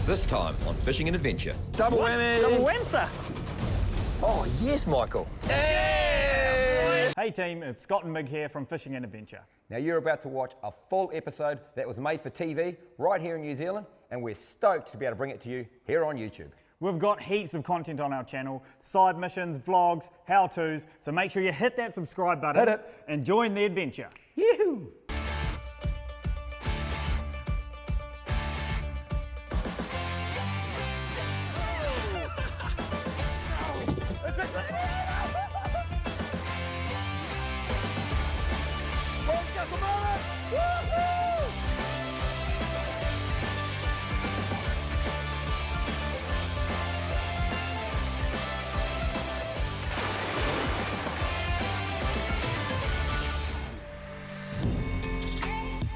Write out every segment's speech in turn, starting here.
This time on Fishing and Adventure. Double whammy! Double whamster! Oh, yes, Michael. Hey team, it's Scott and Mig here from Fishing and Adventure. Now you're about to watch a full episode that was made for TV right here in New Zealand, and we're stoked to be able to bring it to you here on YouTube. We've got heaps of content on our channel, side missions, vlogs, how-tos, so make sure you hit that subscribe button Hit it. and join the adventure. Yee-hoo!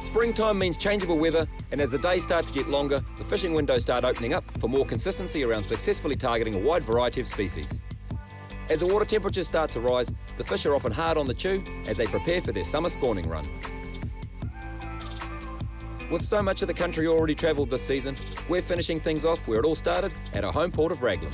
Springtime means changeable weather, and as the days start to get longer, the fishing windows start opening up for more consistency around successfully targeting a wide variety of species. As the water temperatures start to rise, the fish are often hard on the chew as they prepare for their summer spawning run. With so much of the country already travelled this season, we're finishing things off where it all started, at our home port of Raglan.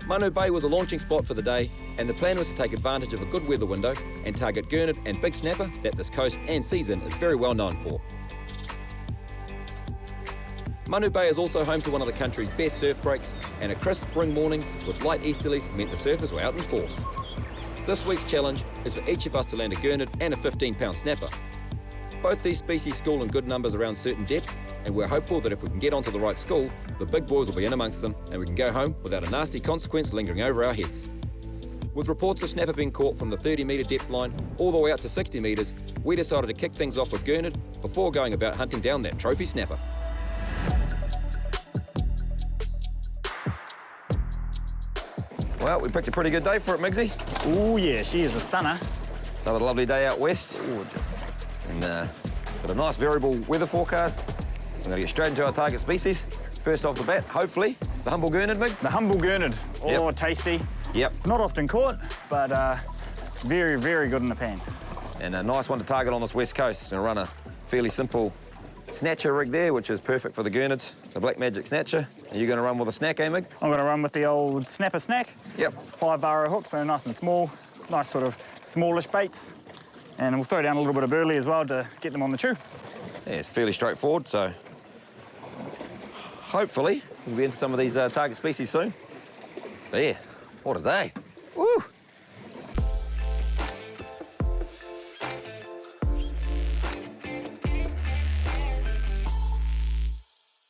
Manu Bay was a launching spot for the day, and the plan was to take advantage of a good weather window and target gurnard and big snapper that this coast and season is very well known for. Manu Bay is also home to one of the country's best surf breaks, and a crisp spring morning with light easterlies meant the surfers were out in force. This week's challenge is for each of us to land a gurnard and a 15-pound snapper. Both these species school in good numbers around certain depths, and we're hopeful that if we can get onto the right school, the big boys will be in amongst them and we can go home without a nasty consequence lingering over our heads. With reports of snapper being caught from the 30-metre depth line all the way out to 60 metres, we decided to kick things off with gurnard before going about hunting down that trophy snapper. Well, we picked a pretty good day for it, Migsy. Oh yeah, she is a stunner. Another lovely day out west. Gorgeous. And got a nice variable weather forecast. We're going to get straight into our target species. First off the bat, hopefully, the humble gurnard, Mig. The humble gurnard. Oh, Yep. tasty. Yep. Not often caught, but very, very good in the pan. And a nice one to target on this west coast. Going to run a fairly simple snatcher rig there, which is perfect for the gurnards, the Black Magic snatcher. And you're going to run with a snack, eh, Mig? I'm going to run with the old snapper snack. Yep. 5 barrow hook, so nice and small. Nice sort of smallish baits. And we'll throw down a little bit of burley as well to get them on the chew. Yeah, it's fairly straightforward, so hopefully we'll be into some of these target species soon. There, what a day. Woo!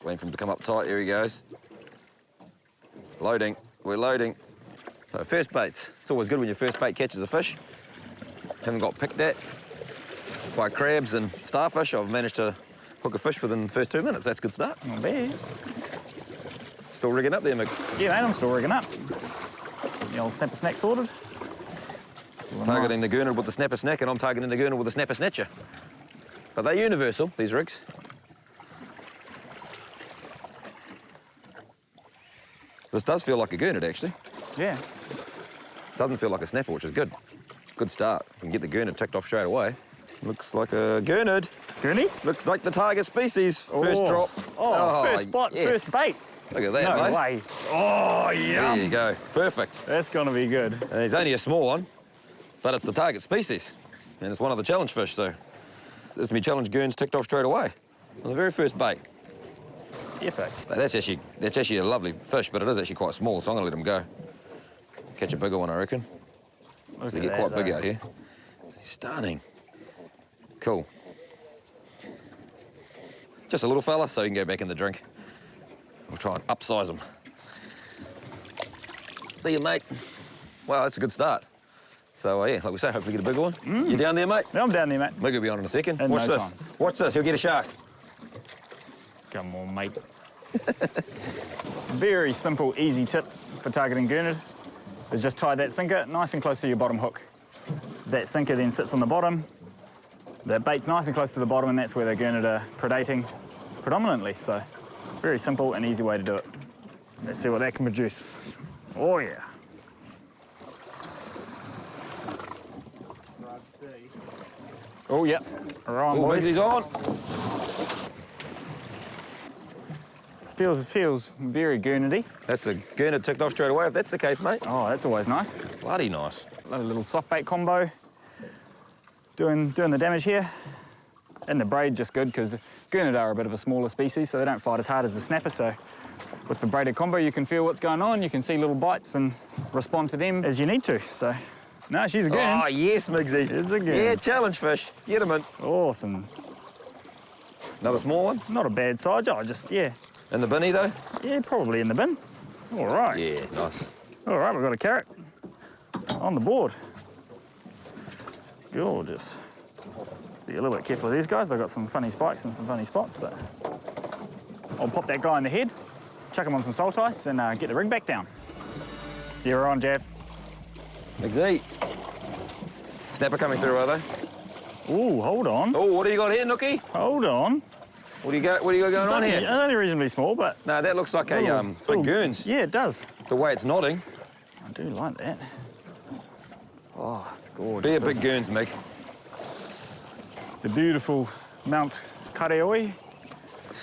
Waiting for him to come up tight, here he goes. Loading, we're loading. So first baits, it's always good when your first bait catches a fish. Haven't got picked at by crabs and starfish. I've managed to hook a fish within the first 2 minutes. That's a good start. Not bad. Still rigging up there, Mick. Yeah, mate, I'm still rigging up. The old snapper snack sorted. Targeting the gurnard with the snapper snack, and I'm targeting the gurnard with the snapper snatcher. But they're universal, these rigs. This does feel like a gurnard, actually. Yeah. Doesn't feel like a snapper, which is good. Good start. We can get the gurnard ticked off straight away. Looks like a gurnard. Gurney? Looks like the target species. First drop. Oh, first spot, yes. first bait. Look at that, No mate. way. Oh, yum. There you go. Perfect. That's going to be good. And it's only a small one, but it's the target species. And it's one of the challenge fish, so this is me challenge gurns ticked off straight away on the very first bait. Epic. That's actually a lovely fish, but it is actually quite small, so I'm going to let him go. Catch a bigger one, I reckon. Look They at get that, quite big though. out here. Stunning. Cool. Just a little fella, so you can go back in the drink. We'll try and upsize him. See you, mate. Wow, that's a good start. So, yeah, like we say, hopefully get a bigger one. You down there, mate? Yeah, I'm down there, mate. Mig will be on in a second. In Watch no this. time. Watch this. He'll get a shark. Come on, mate. Very simple, easy tip for targeting gurnard is just tie that sinker nice and close to your bottom hook. That sinker then sits on the bottom. That bait's nice and close to the bottom, and that's where the gurnard are predating predominantly. So, very simple and easy way to do it. Let's see what that can produce. Oh, yeah. Oh, yep. Right on, boys. He's on. Feels very gurnardy. That's a gurnard ticked off straight away, if that's the case, mate. Oh, that's always nice. Bloody nice. A little soft bait combo. Doing the damage here. And the braid just good because gurnard are a bit of a smaller species, so they don't fight as hard as the snapper. So with the braided combo, you can feel what's going on. You can see little bites and respond to them as you need to. So, no, she's a Guerns. Oh, yes, Migsy. It's a Guerns. Yeah, challenge fish. Get him in. Awesome. Another small one? Not a bad size. Oh, just, yeah. In the binny, though? Yeah, probably in the bin. All right. Yeah, nice. All right, we've got a carrot on the board. Gorgeous. Be a little bit careful of these guys. They've got some funny spikes and some funny spots, but I'll pop that guy in the head, chuck him on some salt ice, and get the rig back down. Yeah, we're on, Jeff. Migsy. Snapper coming through, are they? Ooh, hold on. Oh, what do you got here, Nookie? Hold on. What do you got going on here? It's only reasonably small, but... No, that looks like a big Guerns. Yeah, it does. The way it's nodding. I do like that. Oh, it's gorgeous. Be a big Guerns, Mig. It's a beautiful Mount Kareoi.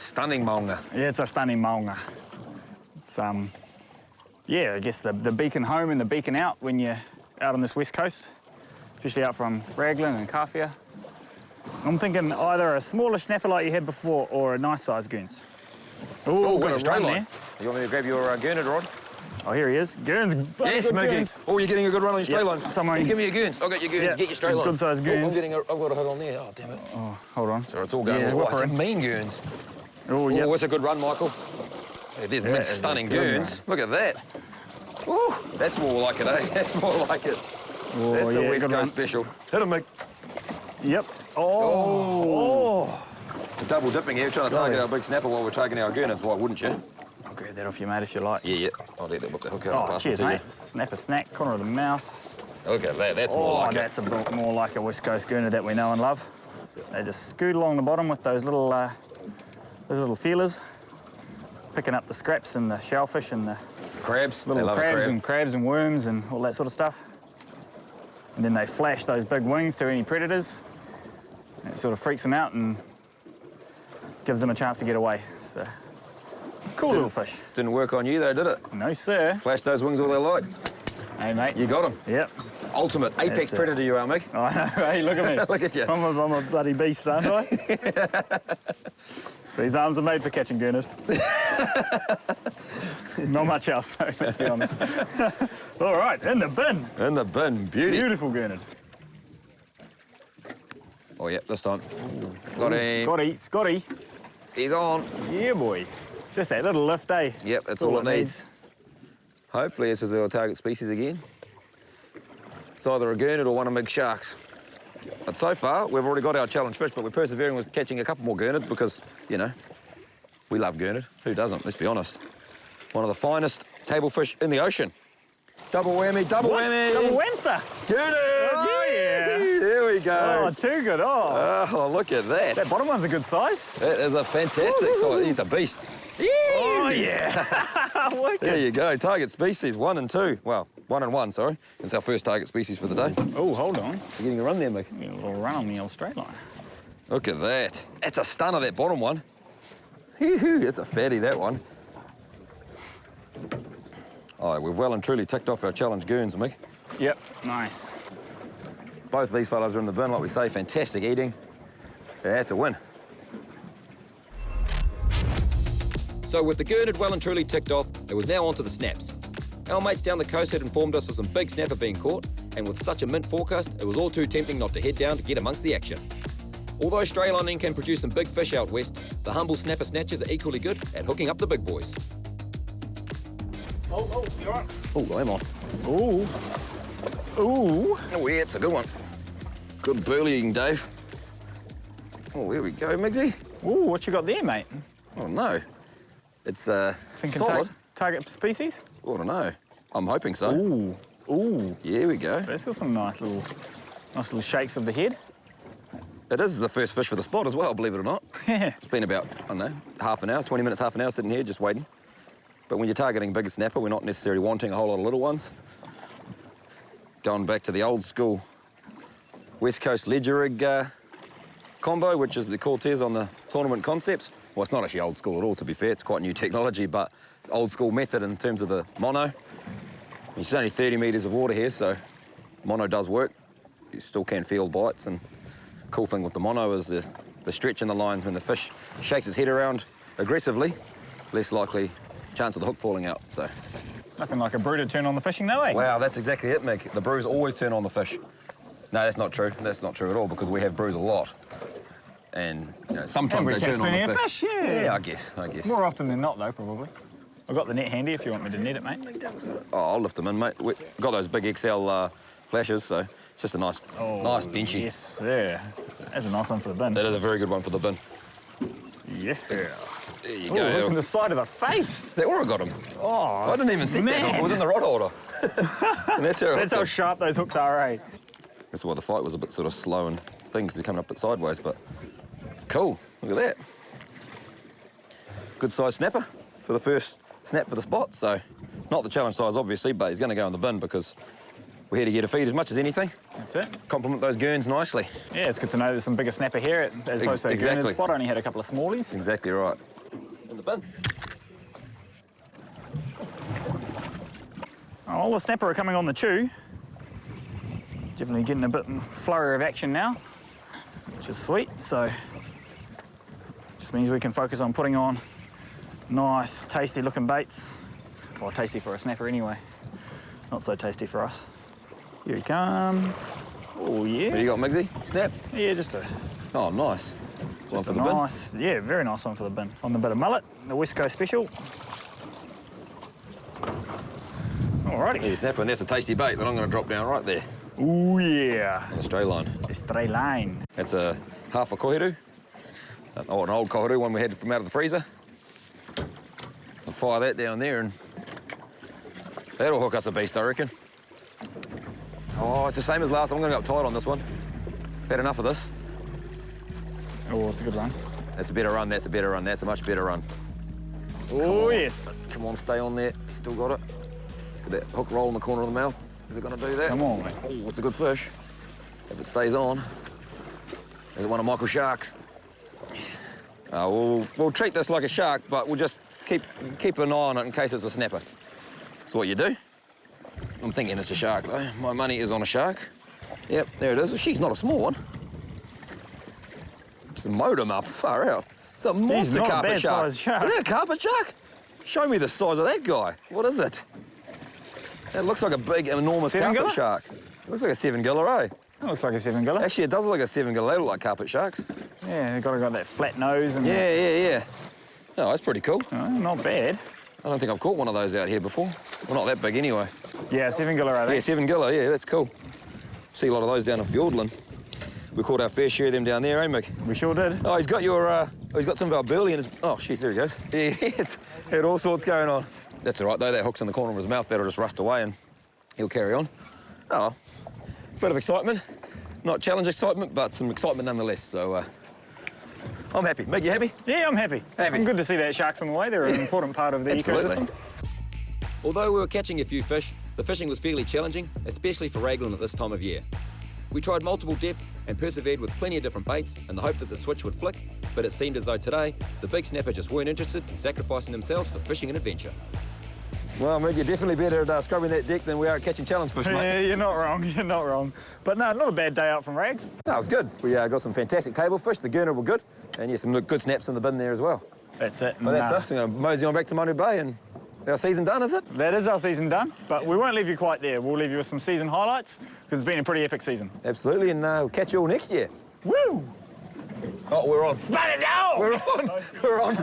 Stunning maunga. Yeah, it's a stunning maunga. It's, yeah, I guess the beacon home and the beacon out when you're out on this west coast, especially out from Raglan and Kawhia. I'm thinking either a smaller snapper like you had before or a nice sized Guerns. Oh, got where's a the straight run line? there. You want me to grab your gurnard rod? Oh, here he is. Guerns. Yes, good Miggy. Guerns. Oh, you're getting a good run on your straight line. Someone- Give me your Guerns. I've got your Guerns. Yeah, Get your straight line. good sized Guerns. I've got a hook on there. Oh, damn it. Oh, hold on. So it's all going Yeah, all right. whipper It's a in. mean Guerns. Oh, yeah. Oh, it's a good run, Michael. It is That is a stunning good Guerns. Look at that. Ooh, that's more like it, eh? That's more like it. Oh, That's a yeah, West good Coast run. special. Hit him, Mick. Yep. Oh. Double dipping here, trying to target our big snapper while we're taking our Guerns. Why wouldn't you? I'll grab that off you, mate, if you like. Yeah, yeah. I'll let that whip the hook out and Oh, pass cheers, it to mate. Snap a snack, corner of the mouth. you. Look at that. That's more Oh, like that's a bit more like a West Coast Gurnard that we know and love. They just scoot along the bottom with those little feelers, picking up the scraps and the shellfish and the it. Crabs. They little love a crab. crabs and worms and all that sort of stuff. And then they flash those big wings to any predators. And it sort of freaks them out and gives them a chance to get away. So, cool little fish. Didn't work on you though, did it? No, sir. Flash those wings all they like. Hey, mate. You got him. Yep. Ultimate apex That's it. predator you are, Mick. I know, hey, look at me. Look at you. I'm a bloody beast, aren't I? These arms are made for catching gurnard. Not much else, though, let's be honest. All right, in the bin. In the bin. Beauty. Beautiful gurnard. Oh, yeah, this time. Got him. Scotty. He's on. Yeah, boy. Just that little lift, eh? Yep, that's all it needs. Hopefully this is our target species again. It's either a gurnard or one of Mick's sharks. But so far, we've already got our challenge fish, but we're persevering with catching a couple more gurnards because, you know, we love gurnard. Who doesn't? Let's be honest. One of the finest table fish in the ocean. Double whammy, double whammy. Double whamster. Gurnard! Oh, yeah. There we go. Oh, too good. Oh, Look at that. that bottom one's a good size. That is a fantastic size. He's a beast. Oh, yeah. Wicked. There you go. Target species 1 and 2. Well, 1 and 1, sorry. It's our first target species for the day. Oh, hold on. You're getting a run there, Mick. Get a little run on the old straight line. Look at that. That's a stunner, that bottom one. It's a fatty, that one. Oh, we've well and truly ticked off our challenge Guerns, Mick. Yep, nice. Both of these fellas are in the bin, like we say. Fantastic eating. Yeah, that's a win. So with the gurnard well and truly ticked off, it was now on to the snaps. Our mates down the coast had informed us of some big snapper being caught, and with such a mint forecast, it was all too tempting not to head down to get amongst the action. Although stray lining can produce some big fish out west, the humble snapper snatchers are equally good at hooking up the big boys. Oh, you're right. Oh, I'm on. Ooh. Ooh. Oh, yeah, it's a good one. Good burley eating, Dave. Oh, here we go, Migsy. Ooh, what you got there, mate? Oh, no. It's Thinking solid. target species? Oh, I don't know. I'm hoping so. Ooh. Ooh. Here we go. That's got some nice little shakes of the head. It is the first fish for the spot as well, believe it or not. Yeah. It's been about, I don't know, half an hour, 20 minutes, half an hour sitting here just waiting. But when you're targeting bigger snapper, we're not necessarily wanting a whole lot of little ones. Going back to the old school West Coast ledger rig combo, which is the Cortez on the tournament concepts. Well, it's not actually old school at all, to be fair. It's quite new technology, but old school method in terms of the mono. It's only 30 metres of water here, so mono does work. You still can feel bites, and cool thing with the mono is the stretch in the lines. When the fish shakes its head around aggressively, less likely chance of the hook falling out, so. Nothing like a brew to turn on the fishing though, eh? Wow, that's exactly it, Mick. The brews always turn on the fish. No, that's not true. That's not true at all, because we have brews a lot. And, you know, sometimes they turn on the fish. Yeah, I guess. More often than not, though, probably. I've got the net handy if you want me to net it, mate. Oh, I'll lift them in, mate. We've got those big XL flashes, so it's just a nice benchy. Yes, sir. That's a nice one for the bin. That is a very good one for the bin. Yeah. There you Oh, go. look on the side of the face. Is that where I got him? Oh, I didn't even see that hook. It was in the rod holder. And that's how sharp those hooks are, eh? That's why the fight was a bit sort of slow and things are coming up a bit sideways, but cool. Look at that. Good size snapper for the first snap for the spot. So not the challenge size, obviously, but he's going to go in the bin because we're here to get a feed as much as anything. That's it. Complement those gurns nicely. Yeah, it's good to know there's some bigger snapper here as opposed to the gurnard spot. Only had a couple of smallies. Exactly right. In the bin. Oh, all the snapper are coming on the chew. Definitely getting a bit flurry of action now, which is sweet. So just means we can focus on putting on nice, tasty looking baits. Well, tasty for a snapper anyway. Not so tasty for us. Here he comes. Oh, yeah. What do you got, Migsy? Snap? Yeah, just a... Oh, nice. Just a nice, yeah, very nice one for the bin. On the bit of mullet, the West Coast special. Alrighty. Here's snapper, and that's a tasty bait that I'm going to drop down right there. Oh, yeah. On a straight line. A straight line. That's a half a kohiru. An old kohiru, one we had from out of the freezer. I'll fire that down there and that'll hook us a beast, I reckon. Oh, it's the same as last. I'm going to go up tight on this one. Had enough of this. Oh, it's a good run. That's a better run, that's a better run, that's a much better run. Oh, yes. Come on, stay on there. Still got it. Get that hook roll in the corner of the mouth. Is it going to do that? Come on, mate. Oh, it's a good fish. If it stays on. There's one of Michael's sharks. We'll treat this like a shark, but we'll just keep an eye on it in case it's a snapper. That's what you do. I'm thinking it's a shark, though. My money is on a shark. Yep, there it is. She's not a small one. Just mowed him up. Far out. It's a monster carpet shark. Sized shark. Is that a carpet shark? Show me the size of that guy. What is it? That looks like a big, enormous carpet shark. It looks like a 7-giller, eh? That looks like a 7-giller. Actually, it does look like a 7-giller. They look like carpet sharks. Yeah, they've got that flat nose and... Yeah. Oh, that's pretty cool. Oh, not bad. I don't think I've caught one of those out here before. Well, not that big anyway. Yeah, 7-giller, I think. Yeah, 7-giller, yeah, that's cool. See a lot of those down in Fiordland. We caught our fair share of them down there, eh, Mick? We sure did. Oh, he's got he's got some of our burley in his... Oh, shit, there he goes. Yeah, it's had all sorts going on. That's all right, though. That hook's in the corner of his mouth. That'll just rust away and he'll carry on. Oh, well. Bit of excitement. Not challenge excitement, but some excitement nonetheless, so... I'm happy. Mick, you happy? Yeah, I'm happy. I'm good to see that shark's on the way. They're an important part of the ecosystem. Although we were catching a few fish, the fishing was fairly challenging, especially for Raglan at this time of year. We tried multiple depths and persevered with plenty of different baits in the hope that the switch would flick, but it seemed as though today, the big snapper just weren't interested in sacrificing themselves for fishing and adventure. Well, Mick, you're definitely better at scrubbing that deck than we are at catching challenge fish, mate. Yeah, you're not wrong. But no, not a bad day out from Rags. No, it was good. We got some fantastic table fish. The gurnard were good. And yeah, some good snaps in the bin there as well. That's it. But that's us. We're going to mosey on back to Manu Bay and our season done, is it? That is our season done, but we won't leave you quite there. We'll leave you with some season highlights, because it's been a pretty epic season. Absolutely, and we'll catch you all next year. Woo! Oh, we're on. Spat it down! We're on.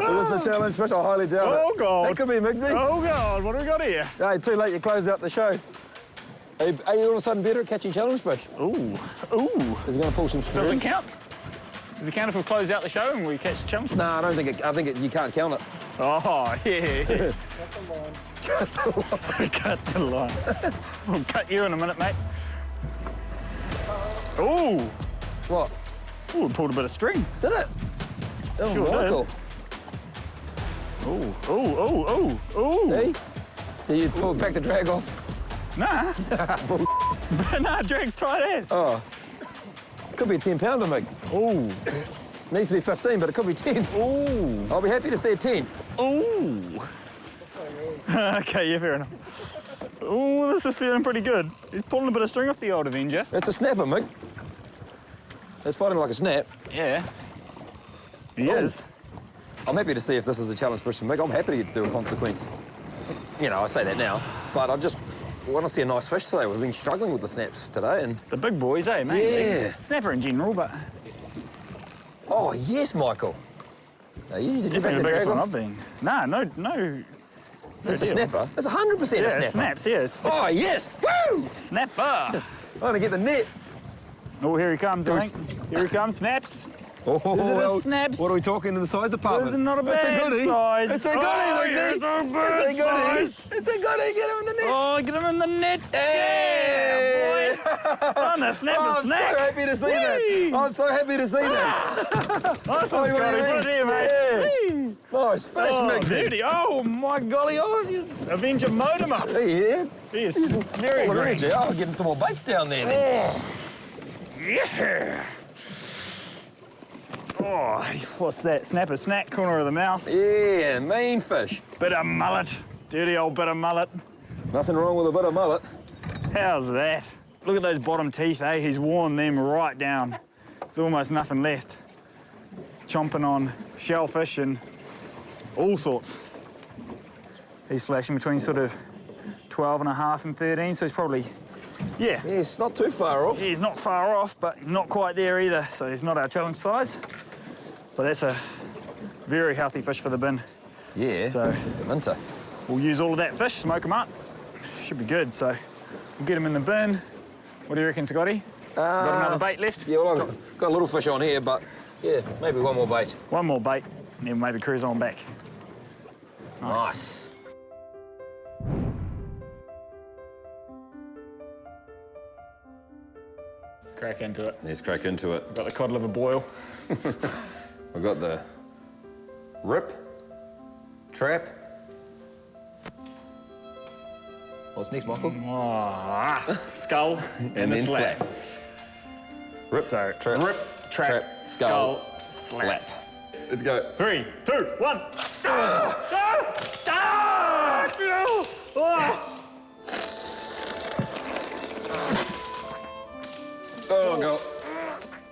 Is this a challenge fish? I highly doubt it. Oh, God. That could be Migsy. Oh, God, what do we got here? Hey, too late, you closed out the show. Are you all of a sudden better at catching challenge fish? Ooh. Is he going to pull some screws? Doesn't count. Does it count if we close out the show and we catch challenge? No, I don't think it. I think you can't count it. Oh, yeah. Cut the line. We'll cut you in a minute, mate. Ooh. What? Ooh, we pulled a bit of string. Did it? Oh, Sure Michael. Ooh. Ooh. See? Did you pull back the drag off? Nah. Nah, drag's tight ass. Oh. Could be a 10-pounder, Mick. Ooh. Needs to be 15, but it could be 10. Ooh. I'll be happy to see a 10. Ooh. Okay, yeah, fair enough. Ooh, this is feeling pretty good. He's pulling a bit of string off the old Avenger. It's a snapper, Mick. It's fighting like a snap. Yeah. He is. I'm happy to see if this is a challenge fish for Mick. I'm happy to do a consequence. You know, I say that now, but I just want to see a nice fish today. We've been struggling with the snaps today, and... The big boys, eh, mate? Yeah. Snapper in general, but... Oh, yes, Michael. Now, did you back the the biggest drag one off? I've been. No. It's a snapper. It's 100% a Yeah, snapper. it snaps, yeah. Oh, yes! Woo! Snapper! I'm going to get the net. Oh, here he comes, I think. Here he comes, snaps. Oh, Is it a snaps? What are we talking in the size department? It's not a bad It's a goodie. size. It's a goodie, Oh, Mickey. it's a bad It's a goodie. size. It's a goodie. Get him in the net. Oh, get him in the net. Hey! Yeah, boy. On the snapper I'm snack. so happy to see Whee! that. I'm so happy to see that. Nice one, Oh, what do you Scotty. mean? Put it here, mate. Yes. Whee! Nice fish, Oh, Mickey. beauty. Oh, my golly. Oh, you Avenger mowed him up. Yeah. He is very Full of green. energy. Oh, getting some more baits down there then. Oh, yeah. Oh, what's that? Snapper snack, corner of the mouth. Yeah, mean fish. Bit of mullet. Dirty old bit of mullet. Nothing wrong with a bit of mullet. How's that? Look at those bottom teeth, eh? He's worn them right down. There's almost nothing left. Chomping on shellfish and all sorts. He's flashing between sort of 12 and a half and 13, so he's probably, yeah. Yeah, it's not too far off. He's not far off, but he's not quite there either, so he's not our challenge size. But that's a very healthy fish for the bin. Yeah, So winter. we'll use all of that fish, smoke him up. Should be good, so we'll get him in the bin. What do you reckon, Scotty? Got another bait left? Yeah, well, I've got a little fish on here, but yeah, maybe one more bait. One more bait, and then maybe cruise on back. Nice. Crack into it. Let's crack into it. Got the cod liver boil. We've got the rip, trap. What's next, Michael? Skull and then a slap. Rip, So, trap, rip, trap, skull, slap. Let's go. 3, 2, 1. Oh, go.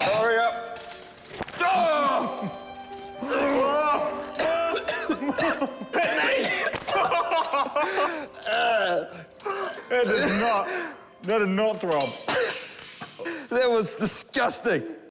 Hurry up. Oh! That did not throb. That was disgusting.